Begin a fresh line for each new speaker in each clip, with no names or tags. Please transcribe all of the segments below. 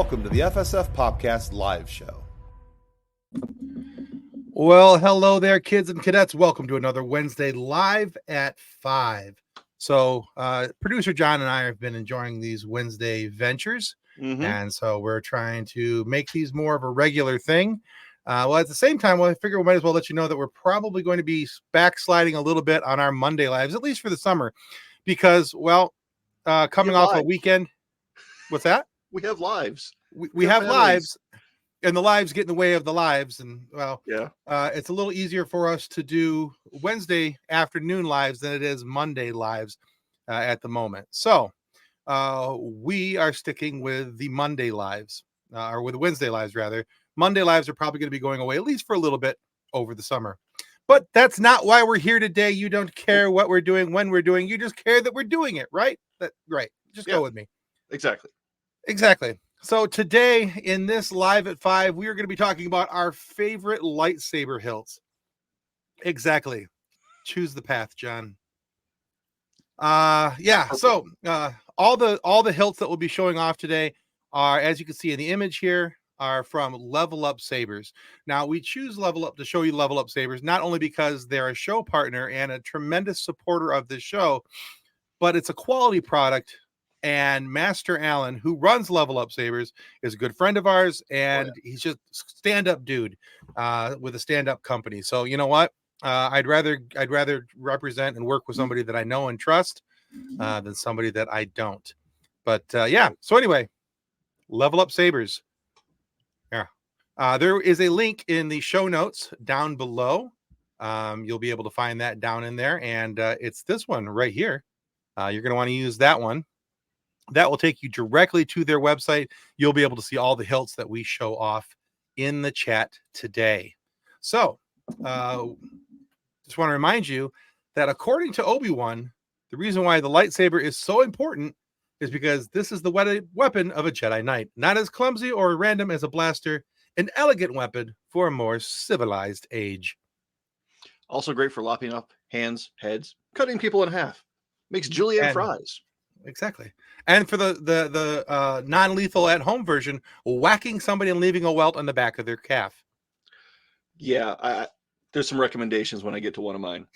welcome to the FSF Popcast live show.
Well, hello there, kids and cadets. Welcome to another Wednesday live at 5. So, producer John and I have been enjoying these Wednesday ventures, and so we're trying to make these more of a regular thing. Well, at the same time, I figure we might as well let you know that we're probably going to be backsliding a little bit on our Monday lives, at least for the summer, because, well, coming off a weekend. What's that?
We have lives.
We have lives, and the lives get in the way of the lives. And, well, it's a little easier for us to do Wednesday afternoon lives than it is Monday lives at the moment. So we are sticking with the Monday lives, or with the Wednesday lives, rather. Monday lives are probably going to be going away, at least for a little bit over the summer. But that's not why we're here today. You don't care what we're doing, when we're doing. You just care that we're doing it, right? Right. Just go with me. Exactly. So today in this live at 5, we are going to be talking about our favorite lightsaber hilts. Exactly. Choose the path, John. So all the hilts that we'll be showing off today are, as you can see in the image here, are from Level Up Sabers. Now, we choose Level Up to show you Level Up Sabers, not only because they're a show partner and a tremendous supporter of this show, but it's a quality product. And Master Allen, who runs Level Up Sabers, is a good friend of ours, and he's just stand-up dude with a stand-up company. So you know what? I'd rather represent and work with somebody that I know and trust than somebody that I don't. But so anyway, Level Up Sabers. There is a link in the show notes down below. You'll be able to find that down in there, and it's this one right here. You're going to want to use that one. That will take you directly to their website. You'll be able to see all the hilts that we show off in the chat today. So, just want to remind you that according to Obi-Wan, the reason why the lightsaber is so important is because this is the weapon of a Jedi Knight. Not as clumsy or random as a blaster, an elegant weapon for a more civilized age.
Also great for lopping up hands, heads, cutting people in half. Makes julienne fries.
Exactly. And for the non-lethal at-home version, whacking somebody and leaving a welt on the back of their calf.
Yeah, there's some recommendations when I get to one of mine.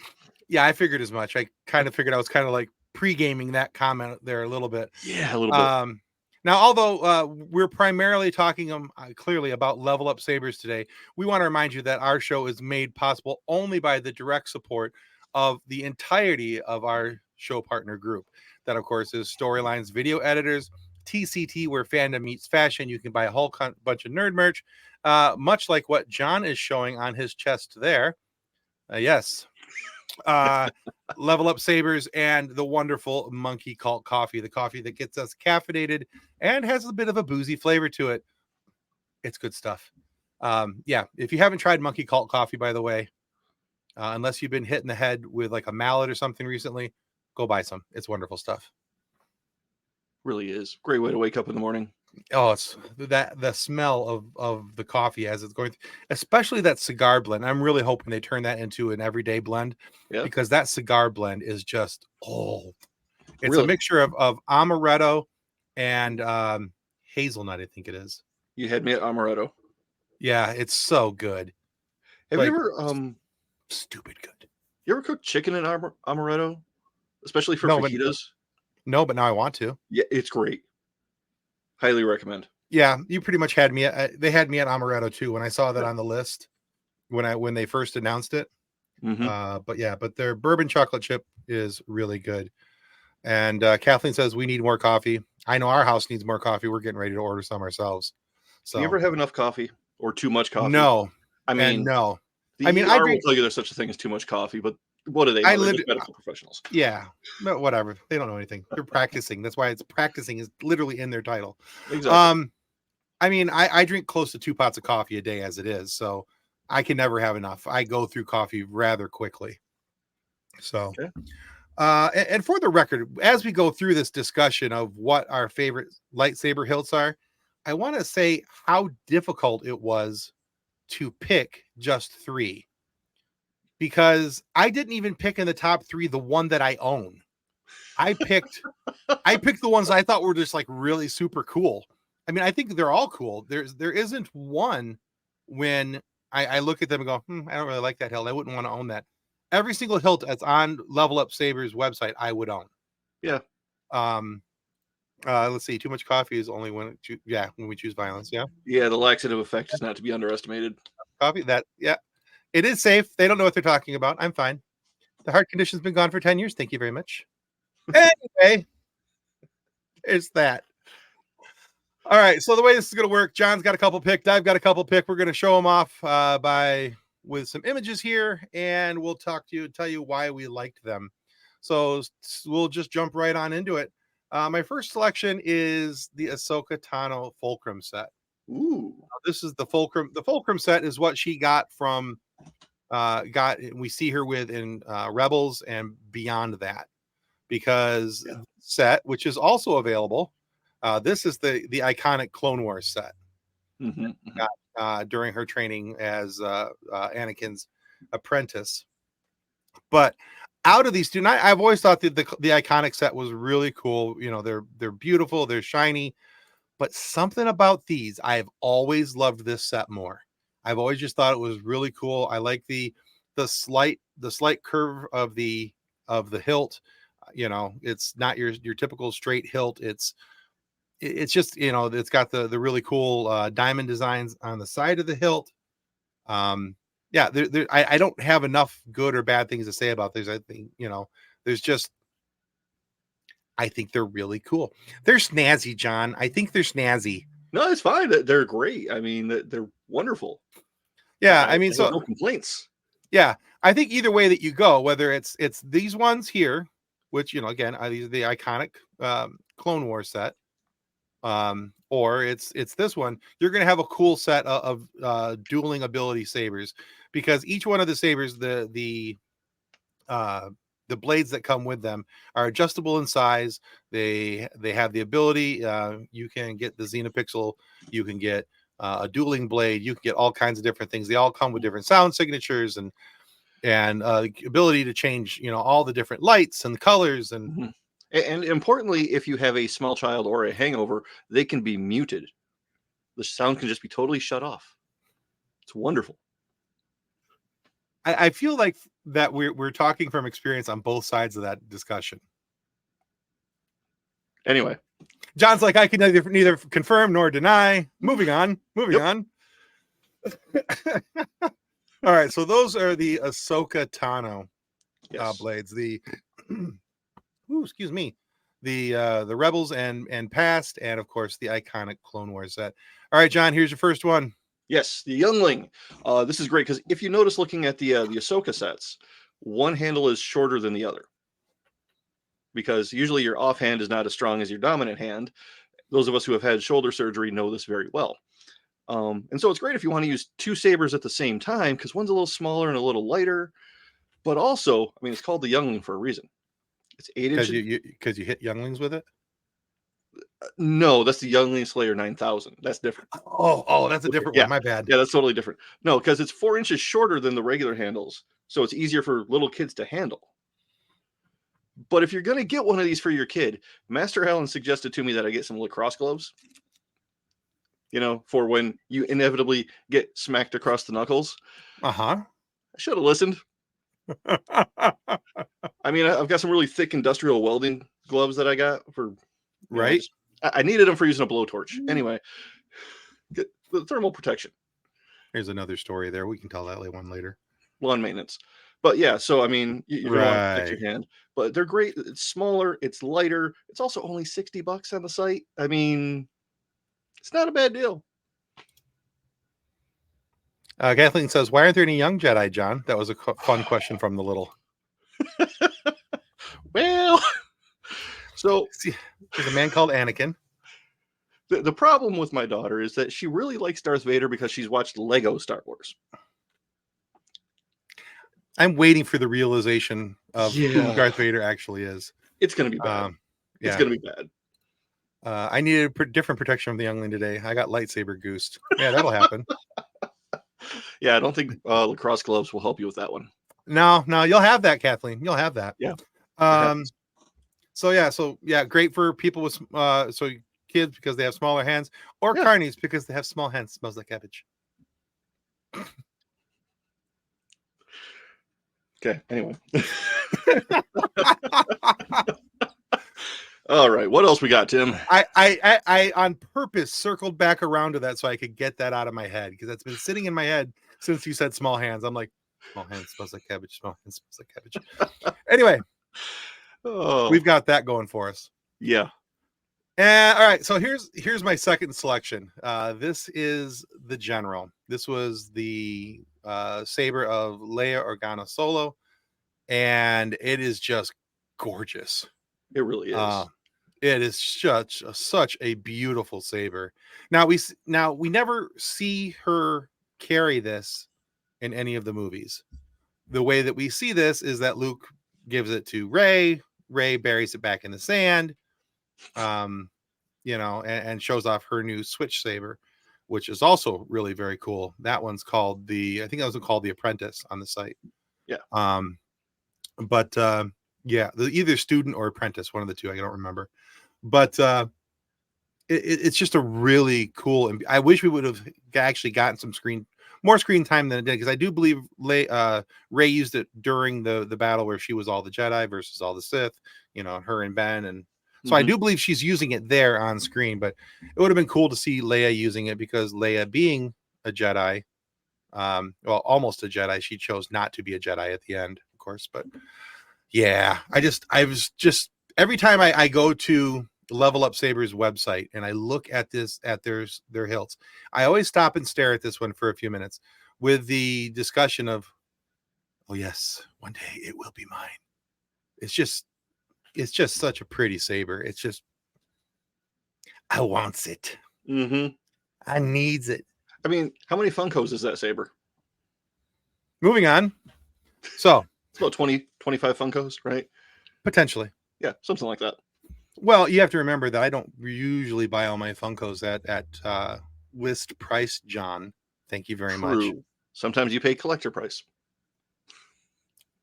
Yeah, I figured as much. I kind of figured I was kind of like pre-gaming that comment there a little bit.
Yeah, a little bit.
Now, although we're primarily talking clearly about Level Up Sabers today, we want to remind you that our show is made possible only by the direct support of the entirety of our show partner group. That, of course, is Storylines Video Editors, TCT, where fandom meets fashion. You can buy a whole bunch of nerd merch, much like what John is showing on his chest there. Yes. Level Up Sabers and the wonderful Monkey Cult coffee, the coffee that gets us caffeinated and has a bit of a boozy flavor to it. It's good stuff. If you haven't tried Monkey Cult coffee, by the way, unless you've been hit in the head with like a mallet or something recently, go buy some. It's wonderful stuff.
Really is. Great way to wake up in the morning.
Oh, it's the smell of the coffee as it's going through, especially that cigar blend. I'm really hoping they turn that into an everyday blend because that cigar blend is just it's a mixture of amaretto and hazelnut, I think it is.
You had me at amaretto.
Yeah, it's so good.
Have you ever
stupid good.
You ever cooked chicken in amaretto? Especially for fajitas?
No, but now I want to.
Yeah, it's great. Highly recommend.
Yeah, you pretty much had me. They had me at amaretto too when I saw that on the list when they first announced it. But their bourbon chocolate chip is really good. And Kathleen says we need more coffee. I know our house needs more coffee. We're getting ready to order some ourselves. So
do you ever have enough coffee or too much coffee?
No,
no.
I
will tell you there's such a thing as too much coffee, but what are they? They're just medical professionals.
Yeah, but whatever. They don't know anything. They're practicing. That's why it's practicing is literally in their title.
Exactly.
I drink close to 2 pots of coffee a day as it is, so I can never have enough. I go through coffee rather quickly. So, and for the record, as we go through this discussion of what our favorite lightsaber hilts are, I want to say how difficult it was to pick just 3. Because I didn't even pick in the top 3 the one that I own. I picked the ones I thought were just like really super cool. I mean, I think they're all cool. There isn't one when I look at them and go, I don't really like that hilt. I wouldn't want to own that. Every single hilt that's on Level Up Sabers website, I would own.
Yeah.
Let's see. Too much coffee is only when when we choose violence. Yeah.
Yeah, the laxative effect is not to be underestimated.
Coffee. It is safe. They don't know what they're talking about. I'm fine. The heart condition's been gone for 10 years. Thank you very much. Anyway, it's that. All right. So the way this is going to work, John's got a couple picked. I've got a couple picked. We're going to show them off with some images here, and we'll tell you why we liked them. So we'll just jump right on into it. My first selection is the Ahsoka Tano Fulcrum set.
Ooh.
This is the Fulcrum. The Fulcrum set is what she got from we see her with in Rebels and beyond that, because set, which is also available. This is the iconic Clone Wars set. During her training as Anakin's apprentice. But out of these two, I've always thought that the iconic set was really cool. You know, they're beautiful, they're shiny, but something about these, I've always loved this set more. I've always just thought it was really cool. I like the slight curve of the hilt. You know, it's not your typical straight hilt. It's just, you know, it's got the really cool diamond designs on the side of the hilt. I don't have enough good or bad things to say about these. I think, you know, I think they're really cool. They're snazzy, John. I think they're snazzy.
No, it's fine. They're great. I mean, they're wonderful.
Yeah, I mean, so
no complaints.
Yeah, I think either way that you go, whether it's these ones here, which, you know, again, these are the iconic Clone Wars set, or it's this one, you're going to have a cool set of dueling ability sabers, because each one of the sabers, the blades that come with them are adjustable in size. They have the ability. You can get the Xenopixel. You can get a dueling blade. You can get all kinds of different things. They all come with different sound signatures and ability to change, you know, all the different lights and colors and.
And importantly, if you have a small child or a hangover, they can be muted. The sound can just be totally shut off. It's wonderful.
I feel like that we're talking from experience on both sides of that discussion.
Anyway,
John's like, I can neither confirm nor deny. Moving on. On. All right, so those are the Ahsoka Tano blades. The excuse me, the Rebels and past, and of course the iconic Clone Wars set. All right, John, here's your first one.
Yes, the Youngling. This is great because if you notice, looking at the Ahsoka sets, one handle is shorter than the other, because usually your offhand is not as strong as your dominant hand. Those of us who have had shoulder surgery know this very well. And so it's great if you want to use two sabers at the same time, because one's a little smaller and a little lighter, but also, I mean, it's called the Youngling for a reason. It's 8 inches.
Because you hit younglings with it?
No, that's the Youngling Slayer 9000. That's different.
Oh, that's a different one. My bad.
Yeah, that's totally different. No, because it's 4 inches shorter than the regular handles, so it's easier for little kids to handle. But if you're going to get one of these for your kid, Master Allen suggested to me that I get some lacrosse gloves, you know, for when you inevitably get smacked across the knuckles. I should have listened. I mean, I've got some really thick industrial welding gloves that I got for,
right.
I needed them for using a blowtorch. Anyway, get the thermal protection.
There's another story there. We can tell that one later.
Lawn maintenance. But yeah, so I mean, you don't want to protect your hand, but they're great. It's smaller, it's lighter. It's also only $60 on the site. I mean, it's not a bad deal.
Kathleen says, why aren't there any young Jedi, John? That was a fun question from the little.
Well, so
there's a man called Anakin.
The problem with my daughter is that she really likes Darth Vader because she's watched Lego Star Wars.
I'm waiting for the realization of who Darth Vader actually is.
It's going to be bad. It's going to be bad.
I needed a different protection from the youngling today. I got lightsaber goosed. Yeah, that'll happen.
Yeah, I don't think lacrosse gloves will help you with that one.
No, you'll have that, Kathleen. You'll have that.
Yeah.
So great for people with so kids because they have smaller hands, or carnies because they have small hands. Smells like cabbage.
Okay. Anyway. All right. What else we got, Tim?
I on purpose circled back around to that so I could get that out of my head because that's been sitting in my head since you said small hands. I'm like, small hands smells like cabbage. Small hands smells like cabbage. Anyway, we've got that going for us.
Yeah.
All right. So here's my second selection. This is the General. This was the saber of Leia Organa Solo, and it is just gorgeous.
It really is.
It is such a beautiful saber. Now we never see her carry this in any of the movies. The way that we see this is that Luke gives it to Rey. Rey buries it back in the sand, and shows off her new switch saber, which is also really very cool. That one's called I think that was called the Apprentice on the site.
Yeah.
Yeah, either student or apprentice, one of the two. I don't remember, but it's just a really cool. And I wish we would have actually gotten more screen time than it did, because I do believe Rey used it during the battle where she was all the Jedi versus all the Sith. Her and Ben, and so I do believe she's using it there on screen. But it would have been cool to see Leia using it, because Leia, being a Jedi, almost a Jedi, she chose not to be a Jedi at the end, of course, but. Yeah, I was just every time I go to Level Up Sabers website and I look at their hilts, I always stop and stare at this one for a few minutes with the discussion of, oh yes, one day it will be mine. It's just such a pretty saber. It's just, I wants it.
Mm-hmm.
I needs it.
I mean, how many Funkos is that saber?
Moving on. So.
It's about 20, 25 Funkos, right?
Potentially.
Yeah, something like that.
Well, you have to remember that I don't usually buy all my Funkos at list price, John. Thank you very much.
Sometimes you pay collector price.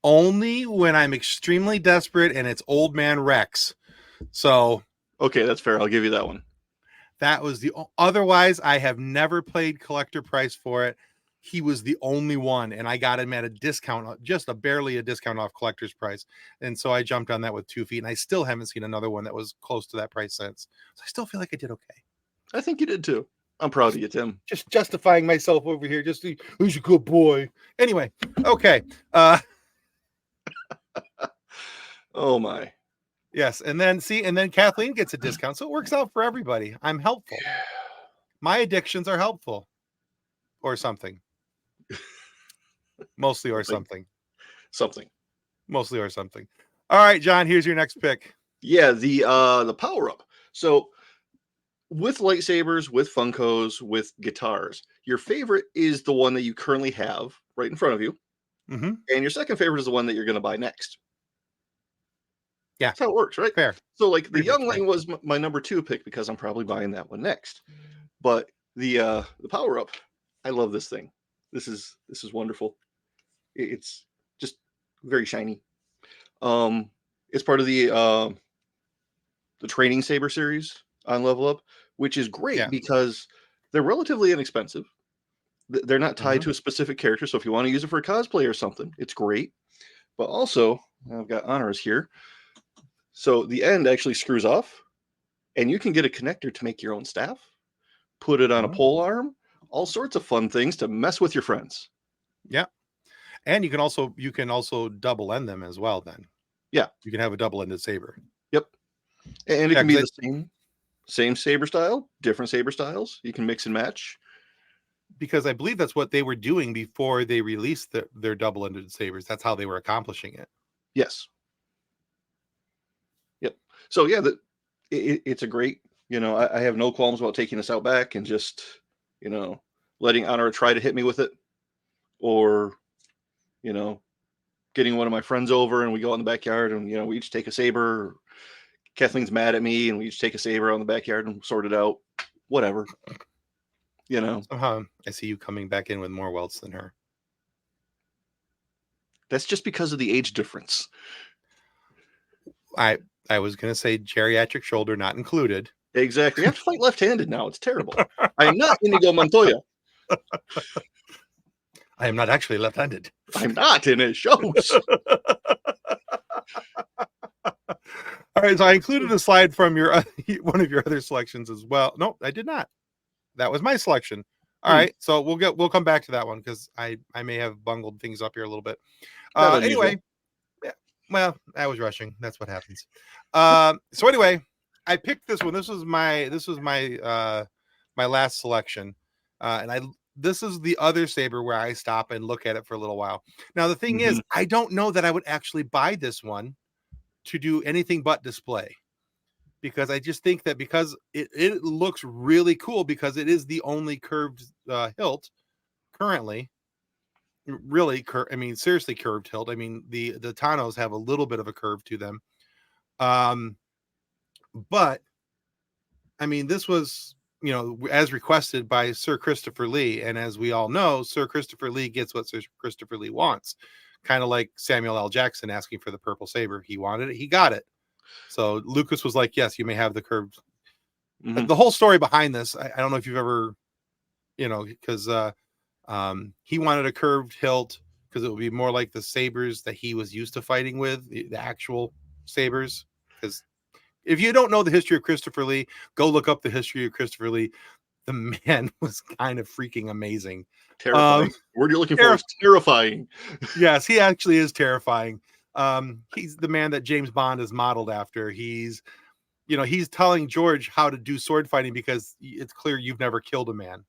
Only when I'm extremely desperate and it's Old Man Rex. So.
Okay, that's fair. I'll give you that one.
That was otherwise, I have never paid collector price for it. He was the only one, and I got him at a discount, just barely a discount off collector's price. And so I jumped on that with 2 feet, and I still haven't seen another one that was close to that price since. So I still feel like I did okay.
I think you did too. I'm proud of you, Tim.
Just justifying myself over here. Who's a good boy? Anyway, okay.
Oh my.
Yes, and then Kathleen gets a discount, so it works out for everybody. I'm helpful. My addictions are helpful, or something. Mostly or something. Mostly or something. All right, John, here's your next pick.
Yeah, the power up. So with lightsabers, with Funkos, with guitars, your favorite is the one that you currently have right in front of you.
Mm-hmm.
And your second favorite is the one that you're going to buy next.
Yeah.
That's how it works, right?
Fair.
So like the Youngling was my number 2 pick, because I'm probably buying that one next. But the power up, I love this thing. This is wonderful. It's just very shiny. It's part of the training saber series on Level Up, which is great because they're relatively inexpensive. They're not tied to a specific character, so if you want to use it for a cosplay or something, it's great. But also, I've got honors here. So the end actually screws off, and you can get a connector to make your own staff, put it on a pole arm, all sorts of fun things to mess with your friends.
Yeah. And you can also double end them as well then.
Yeah.
You can have a double-ended saber.
Yep. And it can be the same saber style, different saber styles. You can mix and match.
Because I believe that's what they were doing before they released their double-ended sabers. That's how they were accomplishing it.
Yes. Yep. So yeah, it's a great, I have no qualms about taking this out back and just, letting Honor try to hit me with it, or, getting one of my friends over and we go out in the backyard and, we each take a saber. Kathleen's mad at me and we each take a saber out in the backyard and sort it out. Whatever.
Somehow I see you coming back in with more welts than her.
That's just because of the age difference.
I was going to say geriatric shoulder not included.
Exactly. You have to fight left-handed now. It's terrible. I am not Inigo Montoya.
I am not actually left-handed.
I'm not, and it shows.
All right, so I included a slide from your one of your other selections as well. No, I did not. That was my selection. All right, so we'll come back to that one because I may have bungled things up here a little bit. Anyway, yeah, well, I was rushing. That's what happens. So anyway, I picked this one. This was my my last selection, and this is the other saber where I stop and look at it for a little while. Now the thing is, I don't know that I would actually buy this one to do anything but display, because I just think that because it looks really cool because it is the only curved hilt currently. Really, I mean, seriously curved hilt. I mean, the Tanos have a little bit of a curve to them. But I mean, this was, as requested by Sir Christopher Lee. And as we all know, Sir Christopher Lee gets what Sir Christopher Lee wants. Kind of like Samuel L. Jackson asking for the purple saber. He wanted it. He got it. So Lucas was like, yes, you may have the curved. The whole story behind this, I don't know if you've ever, because he wanted a curved hilt because it would be more like the sabers that he was used to fighting with, the actual sabers. Because if you don't know the history of Christopher Lee, go look up the history of Christopher Lee. The man was kind of freaking amazing.
Terrifying. Word you're looking for is terrifying.
Yes, he actually is terrifying. He's the man that James Bond is modeled after. He's telling George how to do sword fighting because it's clear you've never killed a man.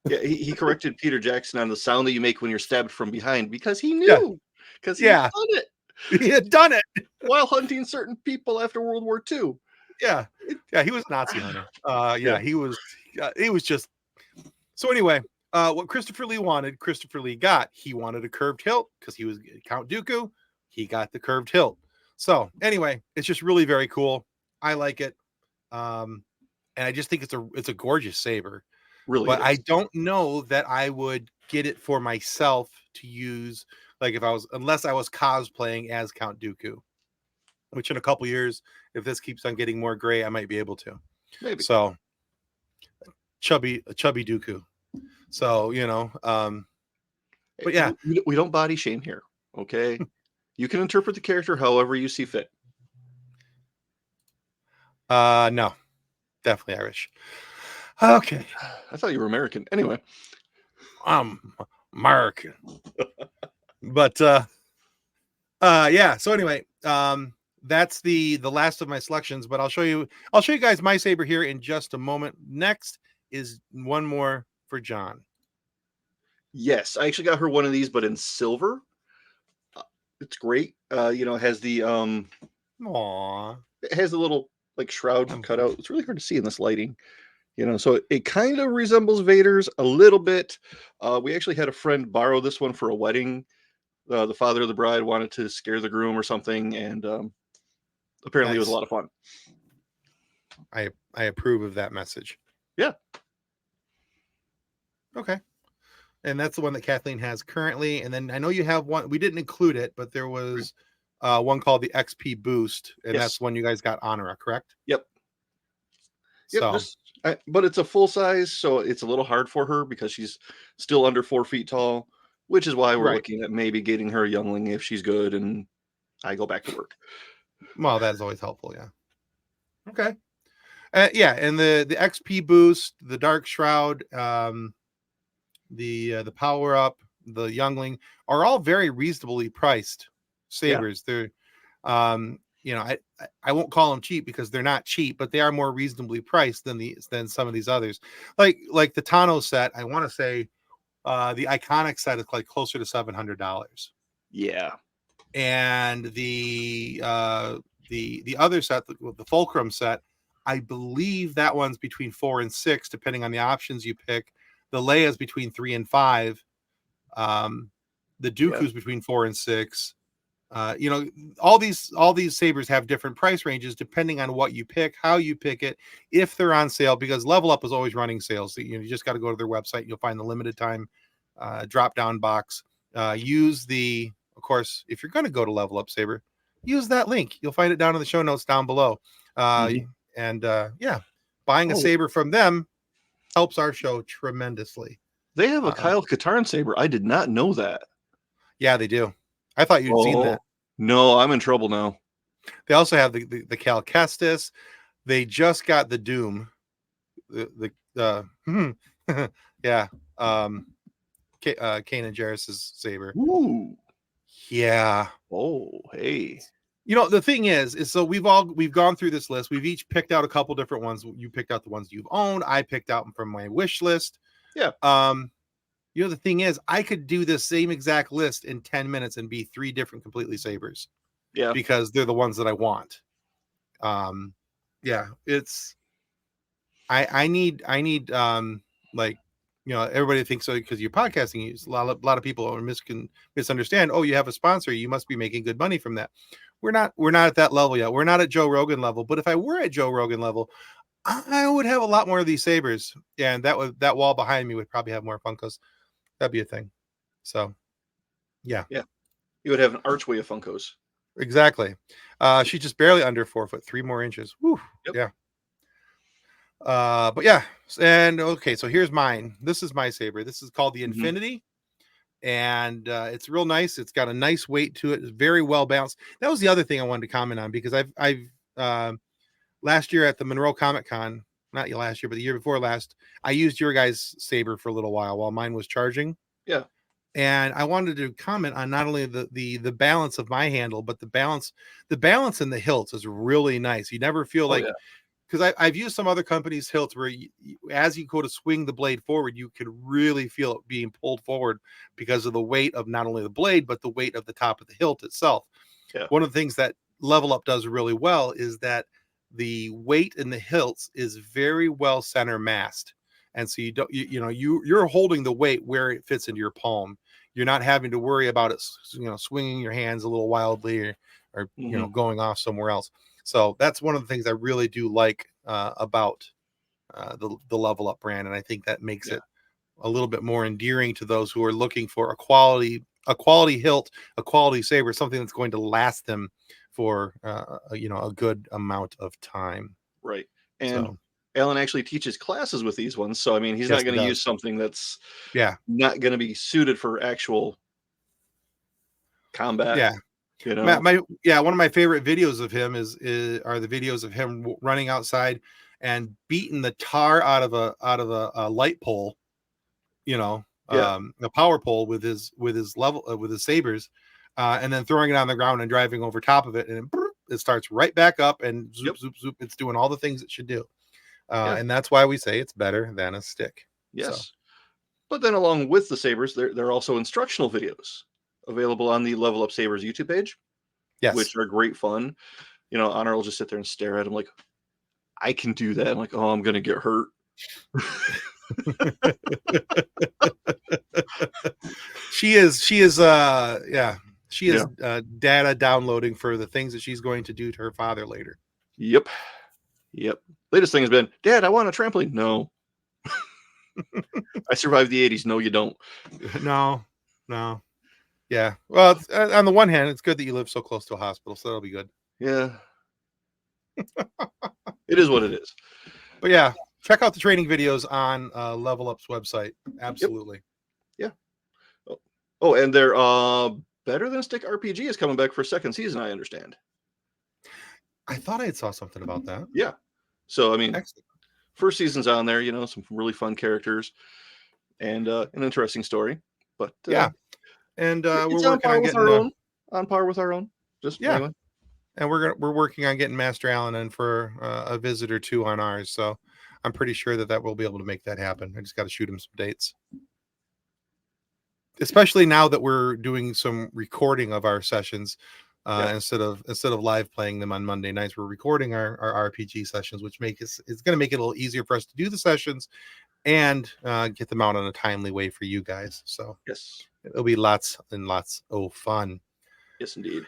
Yeah, he corrected Peter Jackson on the sound that you make when you're stabbed from behind because he knew. Because he had done it.
He had done it
while hunting certain people after World War II.
Yeah, he was a Nazi hunter. He was just. So anyway, what Christopher Lee wanted, Christopher Lee got. He wanted a curved hilt because he was Count Dooku. He got the curved hilt. So anyway, it's just really very cool. I like it, and I just think it's a gorgeous saber.
Really,
but I don't know that I would get it for myself to use, like unless I was cosplaying as Count Dooku, which in a couple years, if this keeps on getting more gray, I might be able to.
Maybe.
So chubby Dooku. So but yeah,
we don't body shame here. Okay, you can interpret the character however you see fit.
No, definitely Irish. Okay.
I thought you were American. Anyway.
I'm American. But yeah, so anyway, that's the last of my selections, but I'll show you guys my saber here in just a moment. Next is one more for John.
Yes, I actually got her one of these, but in silver. It's great. It has the it has the little like shroud cut out. It's really hard to see in this lighting. So it kind of resembles Vader's a little bit. We actually had a friend borrow this one for a wedding. The father of the bride wanted to scare the groom or something, and apparently it was a lot of fun.
I approve of that message.
Yeah.
Okay. And that's the one that Kathleen has currently. And then I know you have one. We didn't include it, but there was one called the XP Boost, and that's one you guys got Honora, correct?
Yep.
So.
But it's a full size, so it's a little hard for her because she's still under 4 feet tall, which is why we're looking at maybe getting her a youngling if she's good and I go back to work.
Well, that's always helpful, yeah. Okay. And the XP Boost, the Dark Shroud, the Power Up, the Youngling are all very reasonably priced sabers. They're I won't call them cheap because they're not cheap, but they are more reasonably priced than some of these others. Like the Tano set, I want to say the iconic set is like closer to $700.
Yeah.
And the other set, the Fulcrum set, I believe that one's between 4 and 6, depending on the options you pick. The Leia's between 3 and 5. The Dooku's between 4 and 6. All these sabers have different price ranges depending on what you pick, how you pick it, if they're on sale, because Level Up is always running sales. So, you just got to go to their website and you'll find the limited time drop down box. Of course, if you're going to go to Level Up Saber, use that link. You'll find it down in the show notes down below. buying a
Oh.
saber from them helps our show tremendously.
They have a Kyle Katarn saber. I did not know that.
Yeah, they do. I thought you'd seen that.
No, I'm in trouble now.
They also have the Cal Kestis. They just got the Doom. Yeah. Kanan Jarrus's saber.
Ooh.
Yeah.
Oh, hey.
You know, the thing is so we've gone through this list. We've each picked out a couple different ones. You picked out the ones you've owned. I picked out them from my wish list.
Yeah.
You know, the thing is, I could do this same exact list in 10 minutes and be 3 different completely sabers.
Yeah.
Because they're the ones that I want. Yeah, it's I need like, you know, everybody thinks so because you're podcasting. A lot of people misunderstand. Oh, you have a sponsor, you must be making good money from that. We're not at that level yet. We're not at Joe Rogan level. But if I were at Joe Rogan level, I would have a lot more of these sabers, and that wall behind me would probably have more Funkos. That'd be a thing. So, yeah.
You would have an archway of Funkos.
Exactly. She's just barely under 4 foot, 3 more inches. Woo.
Yep.
Yeah. But yeah, and okay, so here's mine. This is my saber. This is called the Infinity, and it's real nice. It's got a nice weight to it. It's very well balanced. That was the other thing I wanted to comment on, because I've last year at the Monroe Comic Con, not last year, but the year before last, I used your guys' saber for a little while mine was charging.
Yeah.
And I wanted to comment on not only the balance of my handle, but the balance in the hilts is really nice. You never feel like, because I've used some other companies' hilts where as you go to swing the blade forward, you could really feel it being pulled forward because of the weight of not only the blade, but the weight of the top of the hilt itself.
Yeah.
One of the things that Level Up does really well is that the weight in the hilts is very well center massed. And so you're holding the weight where it fits into your palm. You're not having to worry about it, swinging your hands a little wildly or going off somewhere else. So that's one of the things I really do like about the Level Up brand, and I think that makes it a little bit more endearing to those who are looking for a quality hilt, a quality saber, something that's going to last them for a good amount of time.
Right. And Alan actually teaches classes with these ones, so I mean, he's not going to use something that's not going to be suited for actual combat.
Yeah.
You know,
one of my favorite videos of him are the videos of him running outside and beating the tar out of a light pole, a power pole with his sabers, and then throwing it on the ground and driving over top of it, and it starts right back up and zoop zoop zoop. It's doing all the things it should do. And that's why we say it's better than a stick.
Yes.
So.
But then along with the sabers, there are also instructional videos available on the Level Up Sabers YouTube page.
Yes.
Which are great fun. Honor will just sit there and stare at him like, I can do that. I'm like, oh, I'm going to get hurt.
She is data downloading for the things that she's going to do to her father later.
Yep. Latest thing has been, Dad, I want a trampoline. No. I survived the 80s. No, you don't.
No. Yeah. Well, on the one hand, it's good that you live so close to a hospital, so that'll be good.
Yeah. It is what it is.
But yeah, check out the training videos on Level Up's website. Absolutely.
Yep. Yeah. Oh, and their Better Than Stick RPG is coming back for a second season, I understand.
I thought I saw something about that.
Yeah. So, I mean,
excellent.
First season's on there, some really fun characters and an interesting story. But
yeah. And we're
working on par with our own. Anyway.
And we're working on getting Master Allen in for a visit or two on ours. So I'm pretty sure that we'll be able to make that happen. I just got to shoot him some dates. Especially now that we're doing some recording of our sessions instead of live playing them on Monday nights. We're recording our RPG sessions, which it's going to make it a little easier for us to do the sessions and get them out in a timely way for you guys. So
yes,
it'll be lots and lots of fun.
Yes, indeed.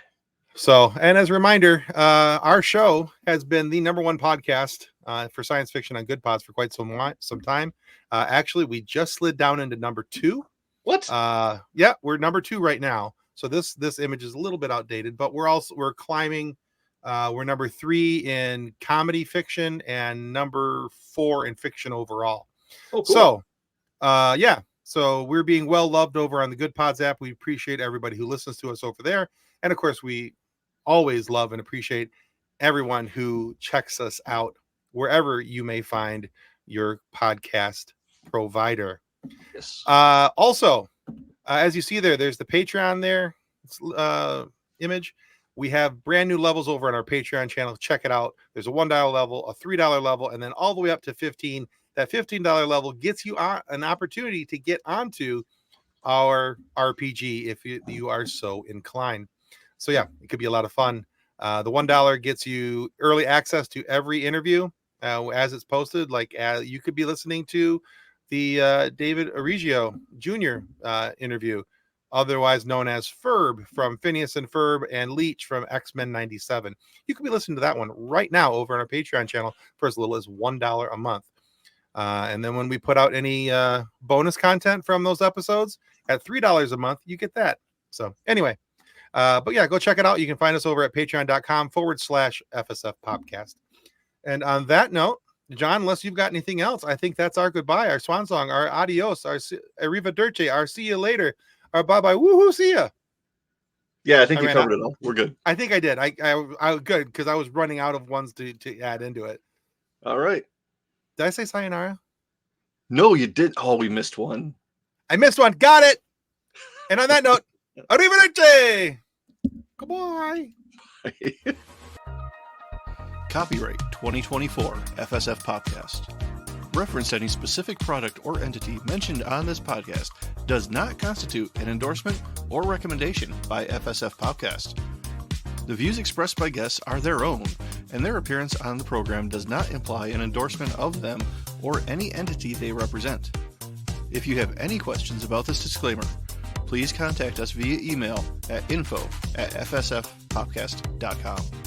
So, and as a reminder, our show has been the #1 podcast for science fiction on Good Pods for quite some time. Actually, we just slid down into #2.
What?
Yeah, we're #2 right now. So this image is a little bit outdated, but we're climbing We're number 3 in comedy fiction and number 4 in fiction overall.
Oh, cool.
So, yeah. So we're being well loved over on the Good Pods app. We appreciate everybody who listens to us over there. And of course, we always love and appreciate everyone who checks us out wherever you may find your podcast provider.
Yes.
Also, as you see there's the Patreon there image. We have brand new levels over on our Patreon channel. Check it out. There's a $1 level, a $3 level, and then all the way up to $15. That $15 level gets you an opportunity to get onto our RPG if you are so inclined. So yeah, it could be a lot of fun. The $1 gets you early access to every interview as it's posted. Like you could be listening to the David Arigio Jr. Interview, otherwise known as Ferb from Phineas and Ferb and Leech from X-Men 97. You could be listening to that one right now over on our Patreon channel for as little as $1 a month. And then when we put out any bonus content from those episodes at $3 a month, you get that. So anyway, but yeah, go check it out. You can find us over at patreon.com/FSF Podcast. And on that note, John, unless you've got anything else, I think that's our goodbye, our swan song, our adios, our arrivederci, our see you later, our bye-bye, woohoo, see ya.
Yeah, I think you covered it all. We're good.
I think I did. I good, because I was running out of ones to add into it.
All right.
Did I say sayonara?
No, you did. Oh, we missed one.
I missed one. Got it. And on that note, arrivederci. Goodbye.
Copyright 2024 FSF Podcast. Reference to any specific product or entity mentioned on this podcast does not constitute an endorsement or recommendation by FSF Podcast. The views expressed by guests are their own, and their appearance on the program does not imply an endorsement of them or any entity they represent. If you have any questions about this disclaimer, please contact us via email at info@fsfpodcast.com.